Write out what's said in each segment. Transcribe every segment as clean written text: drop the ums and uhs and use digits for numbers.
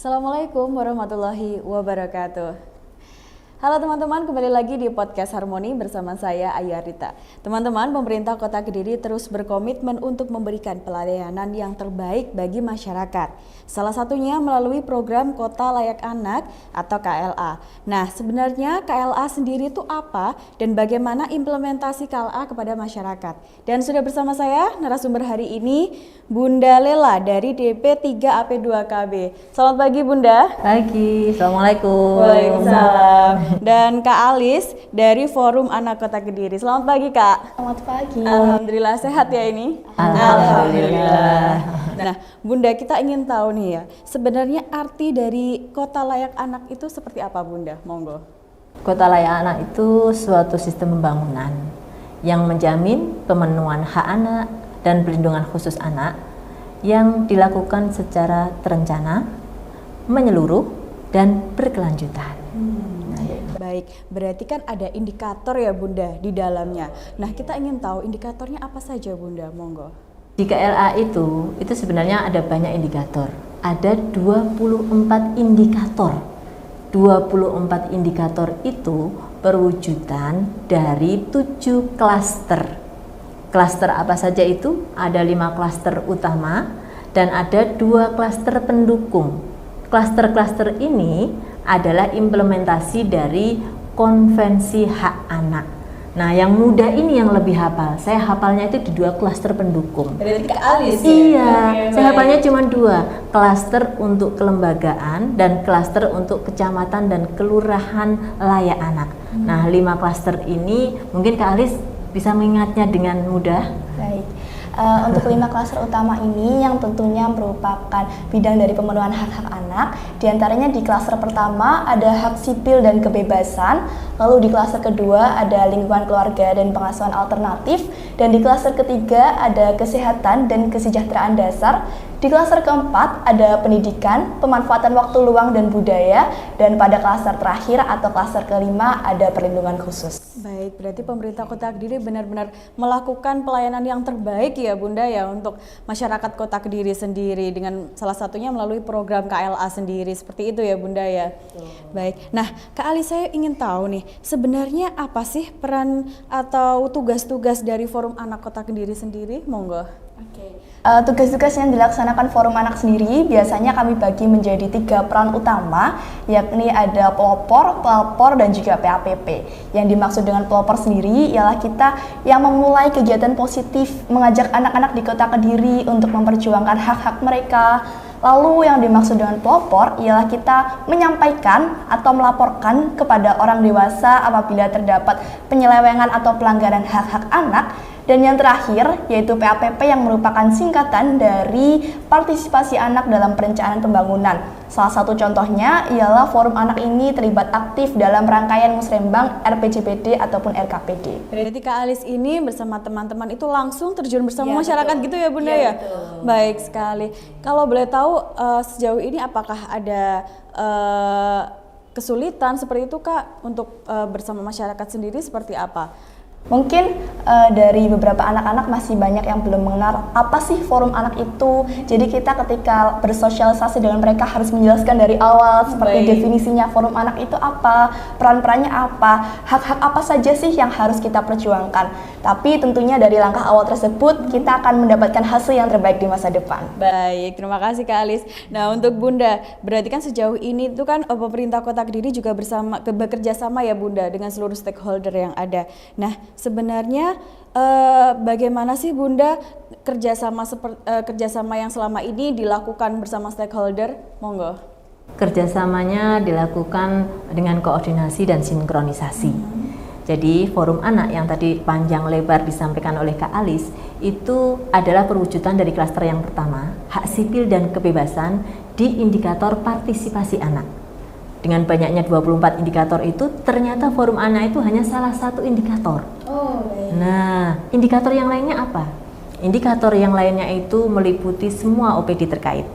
Assalamualaikum warahmatullahi wabarakatuh. Halo teman-teman, kembali lagi di Podcast Harmoni bersama saya Ayu Arita. Teman-teman, pemerintah Kota Kediri terus berkomitmen untuk memberikan pelayanan yang terbaik bagi masyarakat. Salah satunya melalui program Kota Layak Anak atau KLA. Nah, sebenarnya KLA sendiri itu apa dan bagaimana implementasi KLA kepada masyarakat? Dan sudah bersama saya narasumber hari ini Bunda Lela dari DP3AP2KB. Selamat pagi Bunda. Pagi, Assalamualaikum. Waalaikumsalam. Dan Kak Alis dari Forum Anak Kota Kediri. Selamat pagi Kak. Selamat pagi. Alhamdulillah sehat ya ini? Alhamdulillah. Nah Bunda, kita ingin tahu nih ya, sebenarnya arti dari Kota Layak Anak itu seperti apa Bunda? Monggo. Kota Layak Anak itu suatu sistem pembangunan yang menjamin pemenuhan hak anak dan perlindungan khusus anak yang dilakukan secara terencana, menyeluruh, dan berkelanjutan. Baik, berarti kan ada indikator ya Bunda di dalamnya. Nah kita ingin tahu indikatornya apa saja Bunda, monggo. Di KLA itu sebenarnya ada banyak indikator. Ada 24 indikator. 24 indikator itu perwujudan dari 7 klaster. Klaster apa saja itu? Ada 5 klaster utama dan ada 2 klaster pendukung. Klaster-klaster ini adalah implementasi dari konvensi hak anak. Nah, yang muda ini yang lebih hafal. Saya hafalnya itu di 2 klaster pendukung. Berarti Kak Alis ya? Iya, saya hafalnya cuma 2. Klaster untuk kelembagaan dan klaster untuk kecamatan dan kelurahan layak anak. Nah, 5 klaster ini mungkin Kak Alis bisa mengingatnya dengan mudah. Baik. Untuk 5 klaster utama ini yang tentunya merupakan bidang dari pemenuhan hak-hak anak. Di antaranya di klaster pertama ada hak sipil dan kebebasan, lalu di klaster kedua ada lingkungan keluarga dan pengasuhan alternatif, dan di klaster ketiga ada kesehatan dan kesejahteraan dasar. Di klaster keempat ada pendidikan, pemanfaatan waktu luang dan budaya, dan pada klaster terakhir atau klaster kelima ada perlindungan khusus. Baik, berarti pemerintah Kota Kediri benar-benar melakukan pelayanan yang terbaik ya Bunda ya untuk masyarakat Kota Kediri sendiri dengan salah satunya melalui program KLA sendiri, seperti itu ya Bunda ya. Baik, nah Kak Ali, saya ingin tahu nih sebenarnya apa sih peran atau tugas-tugas dari Forum Anak Kota Kediri sendiri, monggo. Tugas-tugas yang dilaksanakan Forum Anak sendiri biasanya kami bagi menjadi 3 peran utama, yakni ada pelopor, pelapor, dan juga PAPP. Yang dimaksud dengan pelopor sendiri ialah kita yang memulai kegiatan positif mengajak anak-anak di Kota Kediri untuk memperjuangkan hak-hak mereka. Lalu yang dimaksud dengan pelopor ialah kita menyampaikan atau melaporkan kepada orang dewasa apabila terdapat penyelewengan atau pelanggaran hak-hak anak. Dan yang terakhir yaitu PAPP yang merupakan singkatan dari partisipasi anak dalam perencanaan pembangunan. Salah satu contohnya ialah Forum Anak ini terlibat aktif dalam rangkaian musrembang RPJPD ataupun RKPD. Berarti Kak Alis ini bersama teman-teman itu langsung terjun bersama Ya, masyarakat betul. gitu ya Bunda ya? Baik sekali. Kalau boleh tahu sejauh ini apakah ada kesulitan seperti itu Kak untuk bersama masyarakat sendiri seperti apa? Mungkin dari beberapa anak-anak masih banyak yang belum mengenal apa sih Forum Anak itu. Jadi kita ketika bersosialisasi dengan mereka harus menjelaskan dari awal seperti definisinya Forum Anak itu apa, peran-perannya apa, hak-hak apa saja sih yang harus kita perjuangkan. Tapi tentunya dari langkah awal tersebut kita akan mendapatkan hasil yang terbaik di masa depan. Baik, terima kasih Kak Alis. Nah untuk Bunda, berarti kan sejauh ini itu kan pemerintah Kota Kediri juga bekerja sama ya Bunda dengan seluruh stakeholder yang ada. Nah sebenarnya bagaimana sih Bunda kerjasama yang selama ini dilakukan bersama stakeholder? Monggo. Kerjasamanya dilakukan dengan koordinasi dan sinkronisasi. Jadi Forum Anak yang tadi panjang lebar disampaikan oleh Kak Alis itu adalah perwujudan dari klaster yang pertama, hak sipil dan kebebasan di indikator partisipasi anak. Dengan banyaknya 24 indikator itu, ternyata Forum Anak itu hanya salah satu indikator. Nah, indikator yang lainnya apa? Indikator yang lainnya itu meliputi semua OPD terkait.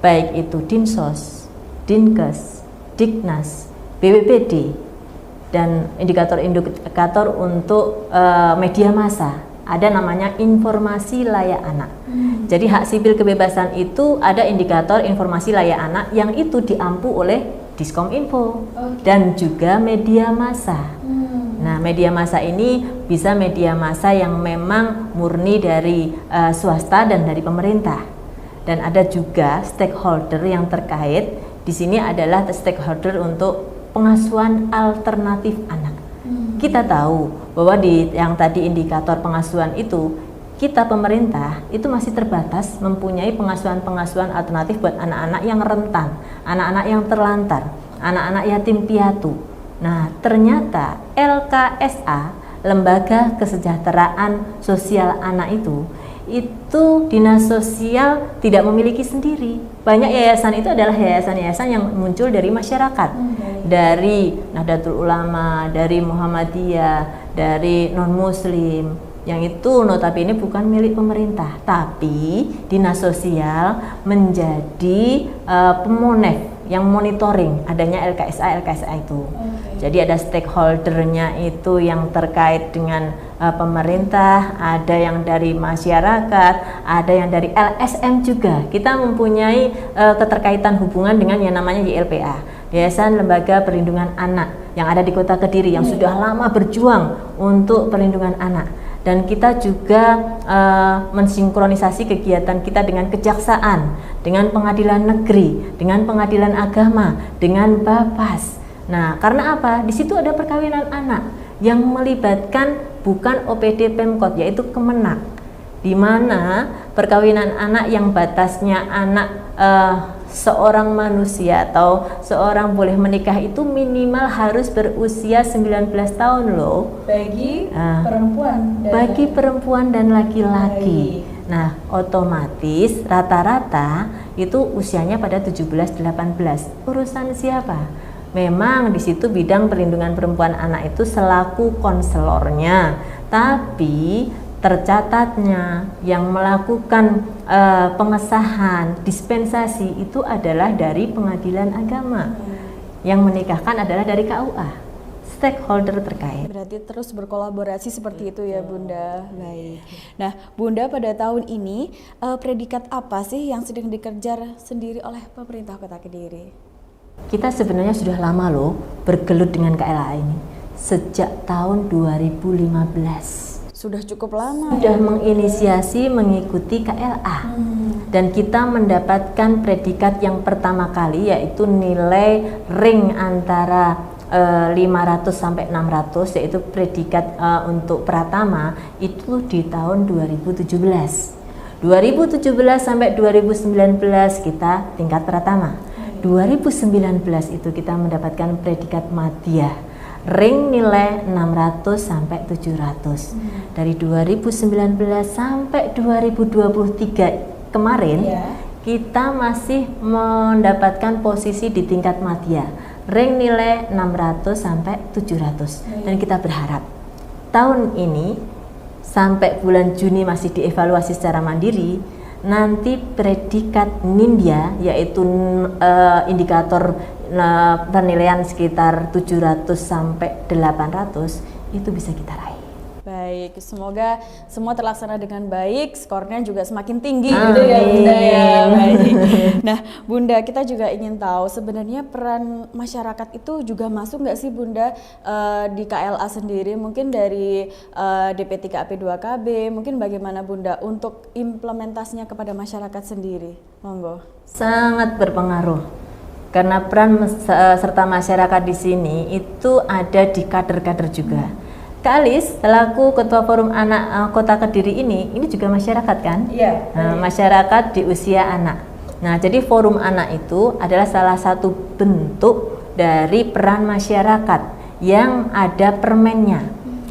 Baik itu Dinsos, Dinkes, Diknas, BPPD, dan indikator-indikator untuk media massa ada namanya informasi layak anak. Jadi hak sipil kebebasan itu ada indikator informasi layak anak yang itu diampu oleh Diskominfo dan juga media massa. Nah, media massa ini bisa media massa yang memang murni dari swasta dan dari pemerintah. Dan ada juga stakeholder yang terkait. Di sini adalah stakeholder untuk pengasuhan alternatif anak. Kita tahu bahwa di yang tadi indikator pengasuhan itu, kita pemerintah itu masih terbatas mempunyai pengasuhan alternatif buat anak-anak yang rentan, anak-anak yang terlantar, anak-anak yatim piatu. Nah, ternyata LKSA, Lembaga Kesejahteraan Sosial Anak itu dinas sosial tidak memiliki sendiri. Banyak yayasan itu adalah yayasan-yayasan yang muncul dari masyarakat, dari Nahdlatul Ulama, dari Muhammadiyah, dari non-muslim, yang itu notabene bukan milik pemerintah, tapi dinas sosial menjadi pemonef yang monitoring adanya LKSA itu. Jadi ada stakeholdernya itu yang terkait dengan pemerintah, ada yang dari masyarakat, ada yang dari LSM juga. Kita mempunyai keterkaitan hubungan dengan yang namanya YLPA, Yayasan Lembaga Perlindungan Anak, yang ada di Kota Kediri, yang sudah lama berjuang untuk perlindungan anak. Dan kita juga mensinkronisasi kegiatan kita dengan kejaksaan, dengan pengadilan negeri, dengan pengadilan agama, dengan Bapas. Nah, karena apa? Di situ ada perkawinan anak yang melibatkan bukan OPD Pemkot, yaitu Kemenak, di mana perkawinan anak yang batasnya anak seorang manusia atau seorang boleh menikah itu minimal harus berusia 19 tahun loh. Bagi perempuan dan laki-laki. Nah, otomatis rata-rata itu usianya pada 17-18. Urusan siapa? Memang di situ bidang perlindungan perempuan anak itu selaku konselornya, tapi tercatatnya yang melakukan pengesahan dispensasi itu adalah dari pengadilan agama, yang menikahkan adalah dari KUA, stakeholder terkait. Berarti terus berkolaborasi seperti itu ya Bunda. Baik. Nah Bunda, pada tahun ini predikat apa sih yang sedang dikejar sendiri oleh pemerintah Kota Kediri? Kita sebenarnya sudah lama loh bergelut dengan KLA ini, sejak tahun 2015. Sudah cukup lama. Sudah menginisiasi mengikuti KLA. Dan kita mendapatkan predikat yang pertama kali, yaitu nilai ring antara 500 sampai 600, yaitu predikat untuk pratama itu di tahun 2017. 2017 sampai 2019 kita tingkat pratama. 2019 itu kita mendapatkan predikat madya, ring nilai 600 sampai 700. Dari 2019 sampai 2023 kemarin, kita masih mendapatkan posisi di tingkat madya, ring nilai 600 sampai 700. Dan kita berharap tahun ini sampai bulan Juni masih dievaluasi secara mandiri, nanti predikat Nindya, yaitu indikator penilaian sekitar 700 sampai 800 itu bisa kita raih. Baik, semoga semua terlaksana dengan baik, skornya juga semakin tinggi gitu ya Bunda ya. Baik. Nah Bunda, kita juga ingin tahu sebenarnya peran masyarakat itu juga masuk nggak sih Bunda di KLA sendiri, mungkin dari DP3AP2KB, mungkin bagaimana Bunda untuk implementasinya kepada masyarakat sendiri? Monggo. Sangat berpengaruh. Karena peran serta masyarakat di sini itu ada di kader-kader juga. Kak Alis selaku Ketua Forum Anak Kota Kediri ini juga masyarakat kan? Iya. Nah, masyarakat di usia anak. Nah, jadi Forum Anak itu adalah salah satu bentuk dari peran masyarakat yang ada permennya.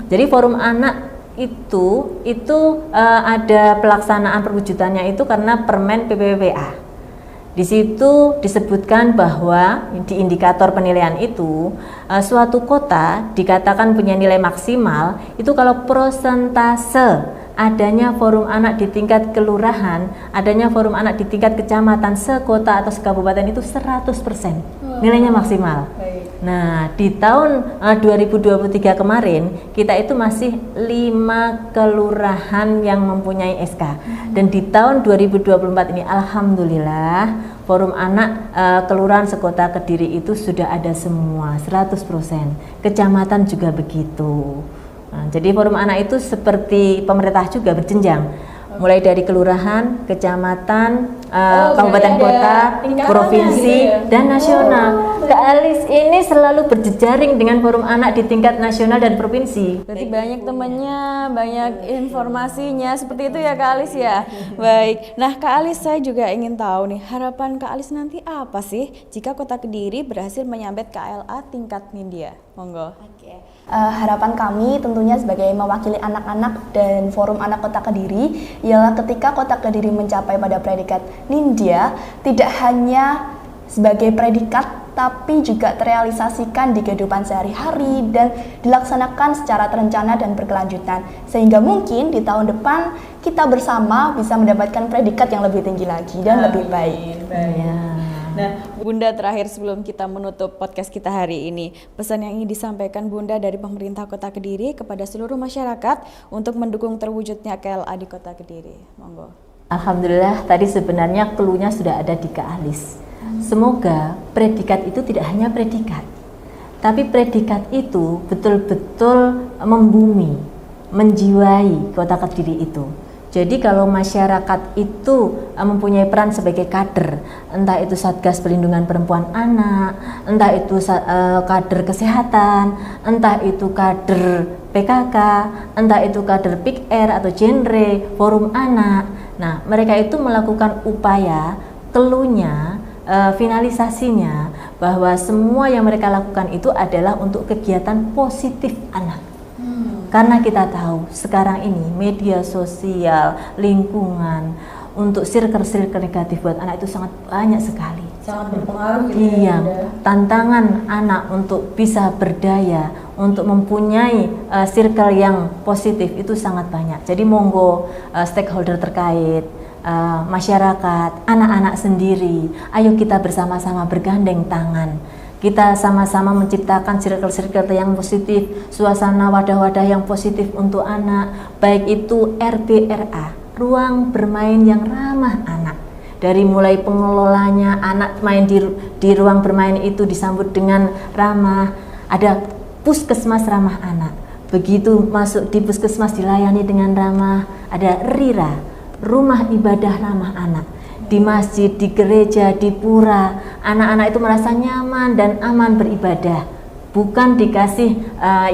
Jadi Forum Anak itu ada pelaksanaan perwujudannya itu karena Permen PPWPA. Di situ disebutkan bahwa di indikator penilaian itu suatu kota dikatakan punya nilai maksimal itu kalau prosentase adanya forum anak di tingkat kelurahan, adanya forum anak di tingkat kecamatan, sekota atau sekabupaten itu 100%. Nilainya maksimal. Nah, di tahun 2023 kemarin kita itu masih 5 kelurahan yang mempunyai SK. Dan di tahun 2024 ini alhamdulillah Forum Anak Kelurahan Sekota Kediri itu sudah ada semua 100%. Kecamatan juga begitu. Nah, jadi Forum Anak itu seperti pemerintah juga berjenjang. Mulai dari kelurahan, kecamatan, kabupaten kota, provinsi, dan nasional. Kak Alis ini selalu berjejaring dengan Forum Anak di tingkat nasional dan provinsi. Berarti banyak temannya, banyak informasinya, seperti itu ya Kak Alis ya. Baik, nah Kak Alis saya juga ingin tahu nih, harapan Kak Alis nanti apa sih jika Kota Kediri berhasil menyabet KLA tingkat Nindya? Monggo. Harapan kami tentunya sebagai mewakili anak-anak dan Forum Anak Kota Kediri ialah ketika Kota Kediri mencapai pada predikat Nindya, tidak hanya sebagai predikat tapi juga terrealisasikan di kehidupan sehari-hari dan dilaksanakan secara terencana dan berkelanjutan, sehingga mungkin di tahun depan kita bersama bisa mendapatkan predikat yang lebih tinggi lagi dan lebih baik. Ya. Nah, Bunda, terakhir sebelum kita menutup podcast kita hari ini, pesan yang ingin disampaikan Bunda dari pemerintah Kota Kediri kepada seluruh masyarakat untuk mendukung terwujudnya KLA di Kota Kediri. Monggo. Alhamdulillah tadi sebenarnya clue-nya sudah ada di Kak Alis. Semoga predikat itu tidak hanya predikat, tapi predikat itu betul-betul membumi, menjiwai Kota Kediri itu. Jadi kalau masyarakat itu mempunyai peran sebagai kader, entah itu Satgas Perlindungan Perempuan Anak, entah itu kader kesehatan, entah itu kader PKK, entah itu kader PIK-R atau genre, Forum Anak. Nah, mereka itu melakukan upaya, keluhnya, finalisasinya bahwa semua yang mereka lakukan itu adalah untuk kegiatan positif anak. Karena kita tahu sekarang ini media sosial, lingkungan untuk circle-circle negatif buat anak itu sangat banyak sekali. Sangat berpengaruh gitu. Iya, tantangan anak untuk bisa berdaya, untuk mempunyai circle yang positif itu sangat banyak. Jadi monggo stakeholder terkait, masyarakat, anak-anak sendiri, ayo kita bersama-sama bergandeng tangan. Kita sama-sama menciptakan circle-circle yang positif, suasana wadah-wadah yang positif untuk anak, baik itu RBRA, ruang bermain yang ramah anak. Dari mulai pengelolanya, anak main di ruang bermain itu disambut dengan ramah, ada puskesmas ramah anak. Begitu masuk di puskesmas dilayani dengan ramah, ada RIRA, rumah ibadah ramah anak. Di masjid, di gereja, di pura, anak-anak itu merasa nyaman dan aman beribadah. Bukan dikasih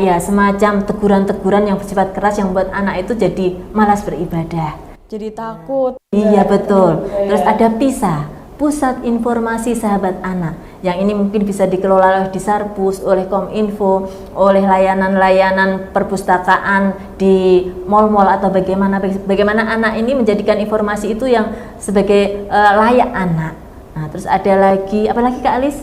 ya semacam teguran-teguran yang bersifat keras yang membuat anak itu jadi malas beribadah. Jadi takut. Iya betul. Terus ada PISA, Pusat Informasi Sahabat Anak, yang ini mungkin bisa dikelola oleh Disarbus, oleh Kominfo, oleh layanan-layanan perpustakaan di mal-mal atau bagaimana anak ini menjadikan informasi itu yang sebagai layak anak. Nah, terus ada lagi, apalagi Kak Alis?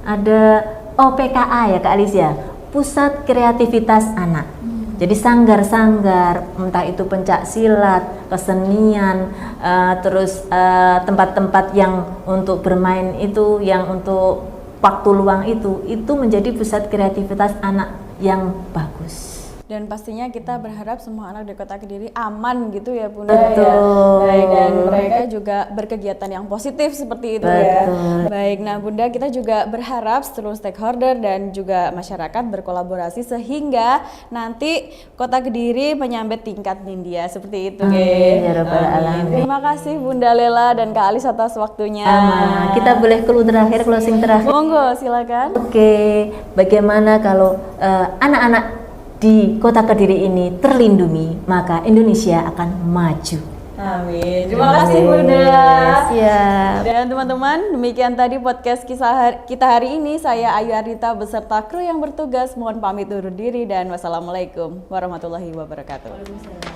Ada PKA ya Kak Alis ya, Pusat Kreativitas Anak. Jadi sanggar-sanggar, entah itu pencak silat, kesenian, terus tempat-tempat yang untuk bermain itu, yang untuk waktu luang itu menjadi pusat kreativitas anak yang bagus. Dan pastinya kita berharap semua anak di Kota Kediri aman gitu ya Bunda. Betul. Ya. Baik, dan mereka juga berkegiatan yang positif seperti itu. Betul. Ya. Baik, nah Bunda, kita juga berharap seluruh stakeholder dan juga masyarakat berkolaborasi sehingga nanti Kota Kediri menyambet tingkat Nindya seperti itu. Ya Rabbal Alamin. Terima kasih Bunda Lela dan Kak Alis atas waktunya. Kita boleh closing terakhir. Monggo, silakan. Oke, bagaimana kalau anak-anak di Kota Kediri ini terlindungi, maka Indonesia akan maju. Amin. Terima kasih Bunda. Siap. Dan teman-teman, demikian tadi podcast kita hari ini. Saya Ayu Ardita beserta kru yang bertugas mohon pamit undur diri dan wassalamualaikum warahmatullahi wabarakatuh.